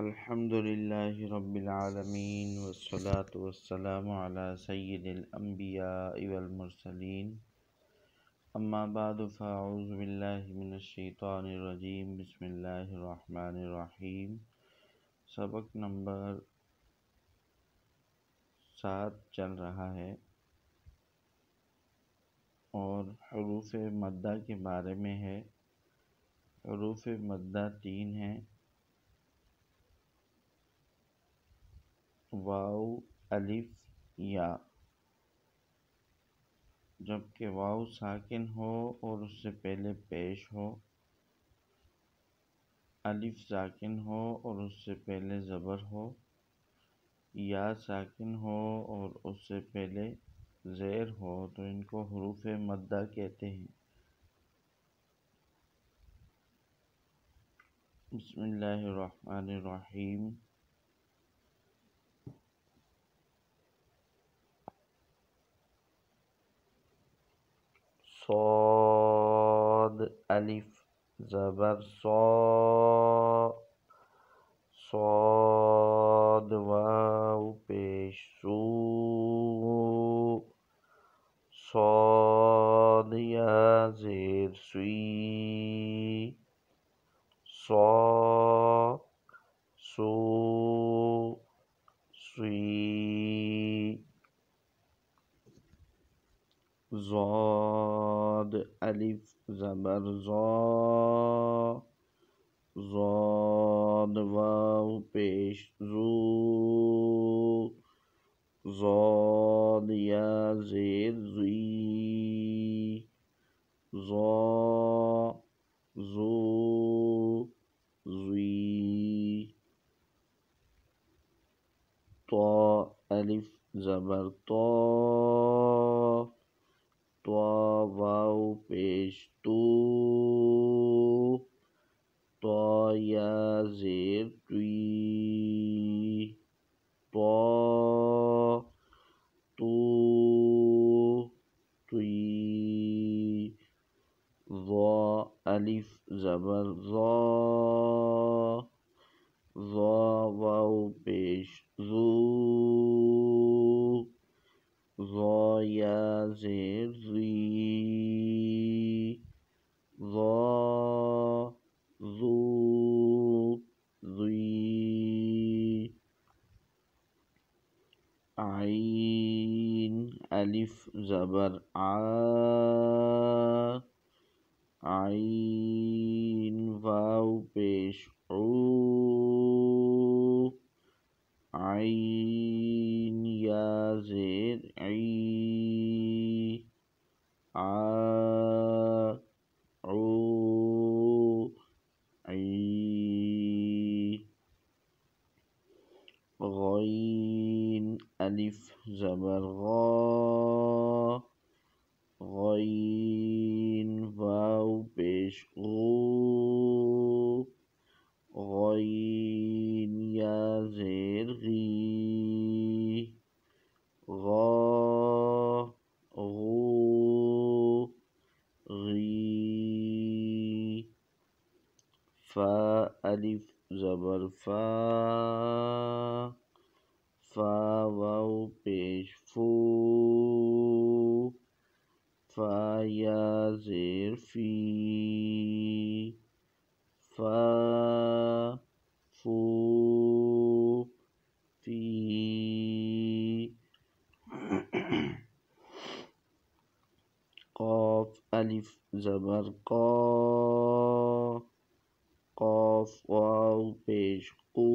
الحمد لله رب العالمين والصلاة والسلام على سيد الأنبياء والمرسلين أما بعد فأعوذ بالله من الشيطان الرجيم بسم الله الرحمن الرحيم۔ سبق نمبر 7 چل رہا ہے اور حروف مدہ کے بارے میں ہے۔ حروف مدہ 3 ہیں: واو، الف، یا۔ جبکہ واو ساکن ہو اور اس سے پہلے پیش ہو، الف ساکن ہو اور اس سے پہلے زبر ہو، یا ساکن ہو اور اس سے پہلے زیر ہو تو ان کو حروف مدہ کہتے ہیں۔ بسم اللہ الرحمن الرحیم۔ صاد، الف زبر صا، صاد، واو پیش سو، صاد، یا زیر سوی، صا، سو، سوی، ضاد، الف زبر ضا، ضاد، واو پیش زو، ضاد، یا زیر زوی، ضا، زو، زوی، طا، الف زبر طا، طا، واو پیش تو، طا، یا زیر توی، طا، تو، توی، ظا، الف زبر ظا، ظا، واو پیش زو، ظا، یا زیر زی، ظا، زو، زوی، عین، الف زبر عا، عین، واو پیش عو، عین، یا زیر عی، عا، عو، عی، غین، الف زبر غا، غین، واو پیش غو، غین، یا زیر غی، غا، غو، غی، فا، الف زبر فا، فا، واو پیش فو، فا، یا زیر فی، فا، فو، فی، قاف، الف زبر قا، قاف، واو پیش قو،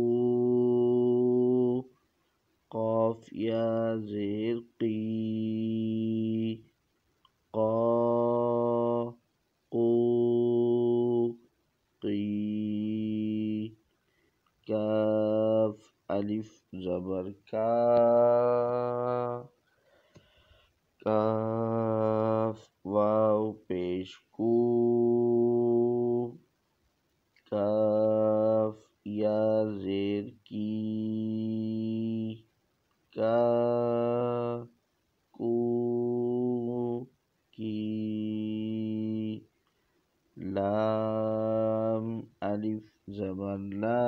قاف، یا زیر قی، قا، قو، قی، کاف، الف زبر کا، کاف، واو پیش کو، کاف، یا زیر کی، کا، کو، کی، لام، الف زبر لا،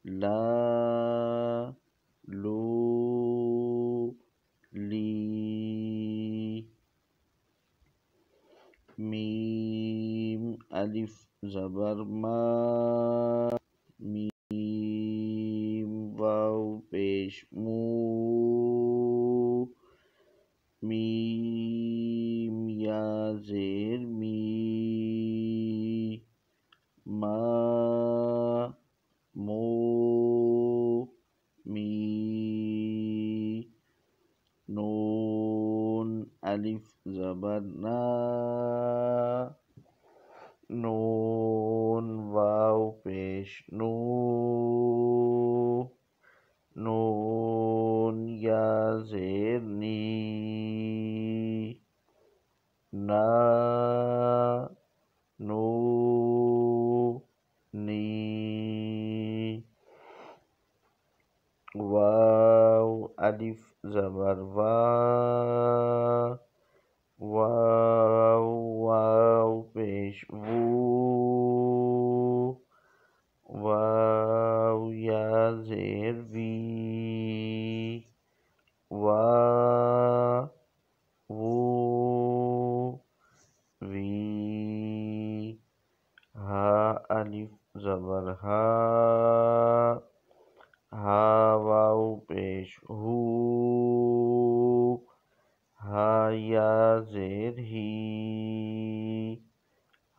لا، لو، لی، میم الف زبر ما، میم واو پیش مو، میم یا زیر می، ما، مو، می، نون الف زبر نا، نون واو پیش نو، نون یا زیر نی، نا، نو، نی، واو الف زبر وا، واو واو پیش وو، واو یا زیر وی، وا، وو، وی، ہا الف زبر ہا، ہا واو پیش ہو، ہا یا زیر ہی،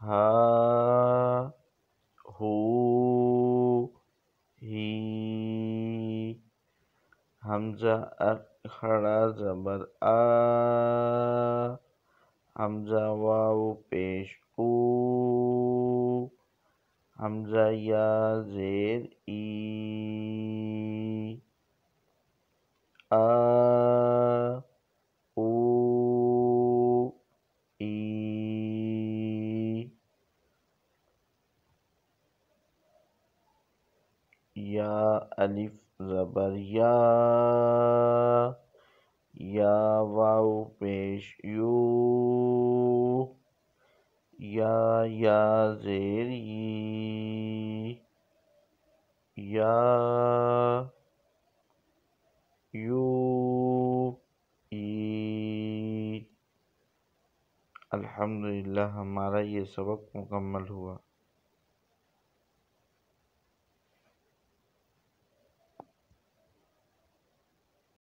ہا، ہو، ہی، حمزہ کھڑا زبر آ، حمزہ واو پیش او، حمزہ یا زیر ای، آ، او، ای، یا الف زبر یا، یا واو پیش یو، یا زیر ی، یا، یو، ای۔ الحمدللہ ہمارا یہ سبق مکمل ہوا۔